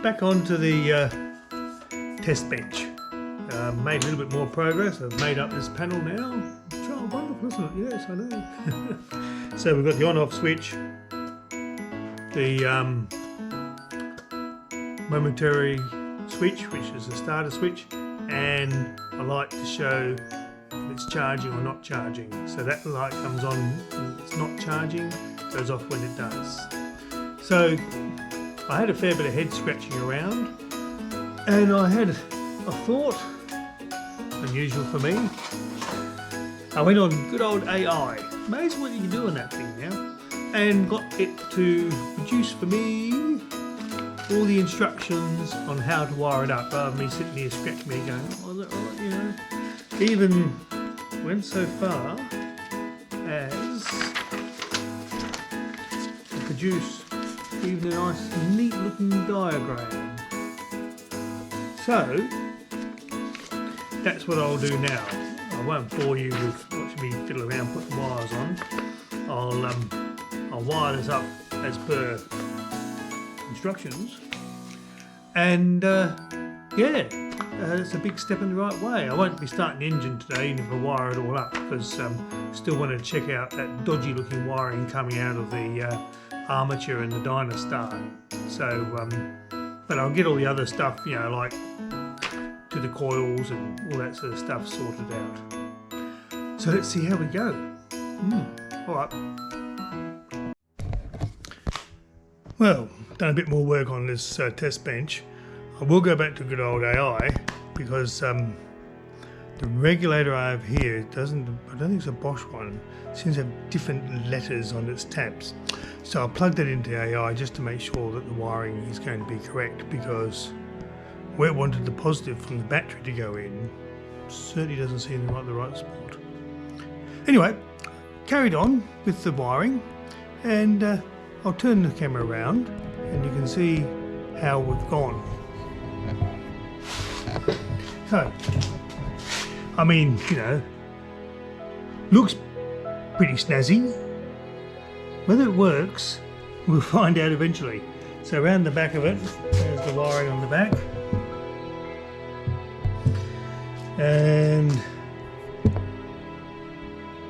back onto the test bench. Made a little bit more progress. I've made up this panel now. It's oh, wonderful, isn't it? Yes, I know. So we've got the on-off switch, the momentary switch, which is the starter switch, and a light to show if it's charging or not charging. So that light comes on when it's not charging, goes off when it does. So I had a fair bit of head scratching around, and I had a thought, unusual for me. I went on good old AI, amazing what you can do on that thing now, and got it to produce for me all the instructions on how to wire it up, rather than me sitting here scratching me going, oh, is that right, you know. Even went so far as to produce even a nice neat looking diagram. So that's what I'll do now. I won't bore you with watching me fiddle around putting wires on. I'll wire this up as per instructions, and it's a big step in the right way. I won't be starting the engine today, even if I wire it all up, because still want to check out that dodgy looking wiring coming out of the armature and the dyno star. So but I'll get all the other stuff, you know, like to the coils and all that sort of stuff sorted out. So let's see how we go. Alright. Well, done a bit more work on this test bench. I will go back to good old AI, because the regulator I have here I don't think it's a Bosch one. It seems to have different letters on its tabs. So I'll plug that into AI just to make sure that the wiring is going to be correct, because where it wanted the positive from the battery to go in certainly doesn't seem like the right spot. Anyway, carried on with the wiring, and I'll turn the camera around and you can see how we've gone. So, I mean, you know, looks pretty snazzy. Whether it works, we'll find out eventually. So around the back of it, there's the wiring on the back. And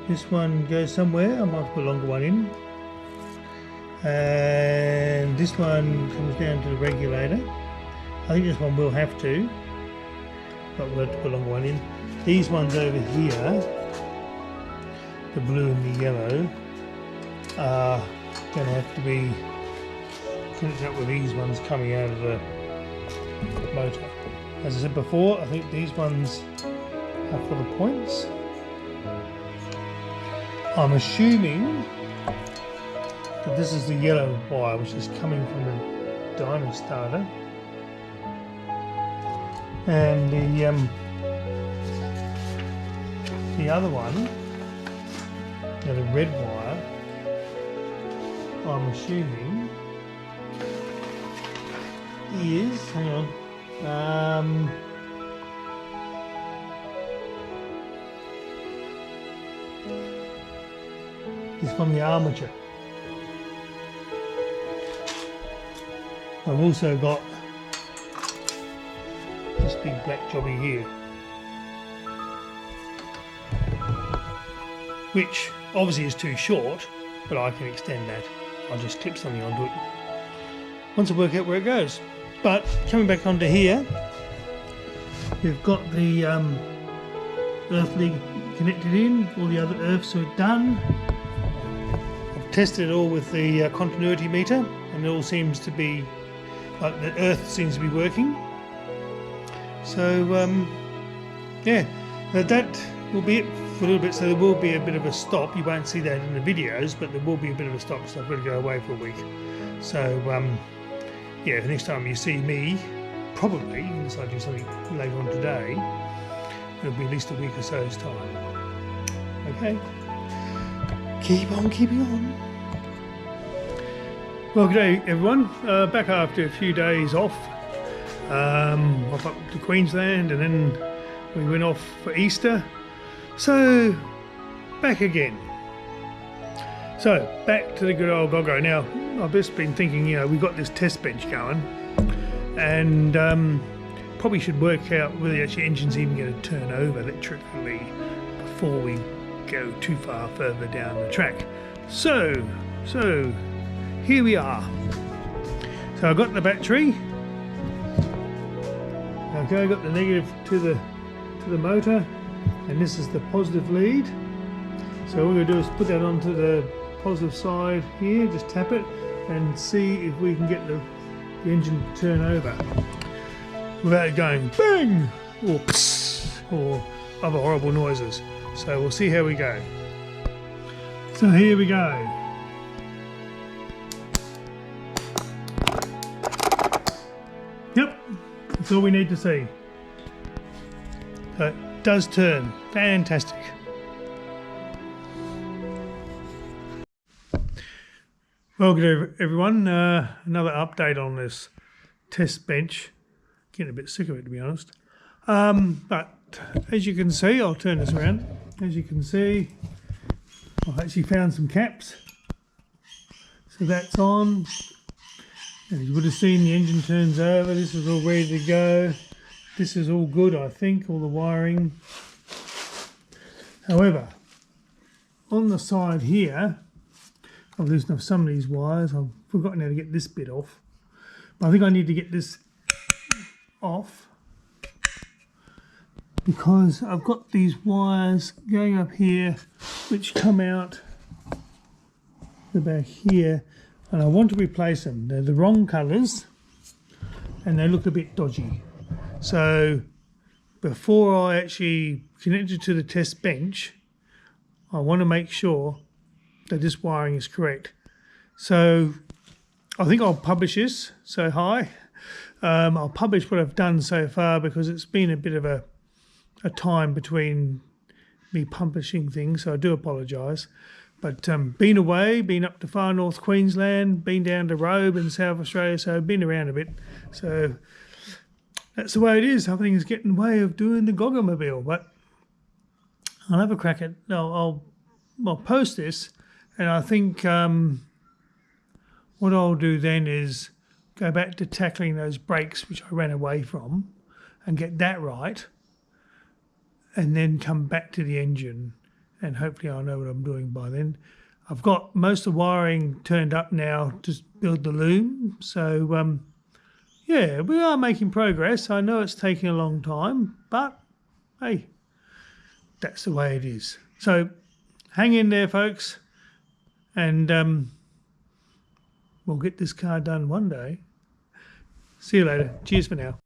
this one goes somewhere. I might put a longer one in. And this one comes down to the regulator. I think this one will have to, but we'll have to put a longer one in. These ones over here, the blue and the yellow, are going to have to be connected up with these ones coming out of the motor. As I said before, I think these ones are for the points. I'm assuming that this is the yellow wire which is coming from the dyno starter, and the other one, the red wire, I'm assuming is, hang on, is from the armature. I've also got this big black jobby here, which obviously is too short, but I can extend that. I'll just clip something onto it once I work out where it goes. But coming back onto here, we've got the earth leg connected in, all the other earths are done. I've tested it all with the continuity meter, and it all seems to be, like the earth seems to be working. So yeah, that will be it for a little bit. So there will be a bit of a stop. You won't see that in the videos, but there will be a bit of a stop, so I've got to go away for a week. So yeah, the next time you see me, probably, unless I do something later on today, it'll be at least a week or so's time. Okay? Keep on keeping on. Well, good day everyone. Back after a few days off. Off up to Queensland, and then we went off for Easter. So, back again. So, back to the good old goggo. Now, I've just been thinking, you know, we've got this test bench going, and probably should work out whether the actual engine's even going to turn over electrically before we go too far further down the track. So here we are. So I've got the battery. Okay, I've got the negative to the motor, and this is the positive lead. So what we're going to do is put that onto the positive side here, just tap it and see if we can get the engine to turn over without it going bang or psst or other horrible noises. So we'll see how we go. So here we go. Yep, that's all we need to see. So it does turn. Fantastic. Well, good everyone. Another update on this test bench. Getting a bit sick of it, to be honest. But as you can see, I'll turn this around. As you can see, I've actually found some caps. So that's on. And you would have seen the engine turns over. This is all ready to go. This is all good, I think, all the wiring. However, on the side here, I've loosened off some of these wires. I've forgotten how to get this bit off. But I think I need to get this off because I've got these wires going up here which come out the back here, and I want to replace them. They're the wrong colours and they look a bit dodgy. So before I actually connect it to the test bench, I want to make sure that this wiring is correct. So I think I'll publish this. So hi, I'll publish what I've done so far because it's been a bit of a time between me publishing things, so I do apologise. But been away, been up to far north Queensland, been down to Robe in South Australia, so I've been around a bit. So that's the way it is. Everything's getting in the way of doing the goggomobil, but I'll have a crack at. I'll post this. And I think what I'll do then is go back to tackling those brakes which I ran away from and get that right, and then come back to the engine, and hopefully I'll know what I'm doing by then. I've got most of the wiring turned up now to build the loom, so yeah, we are making progress. I know it's taking a long time, but hey, that's the way it is. So hang in there, folks. And we'll get this car done one day. See you later. Cheers for now.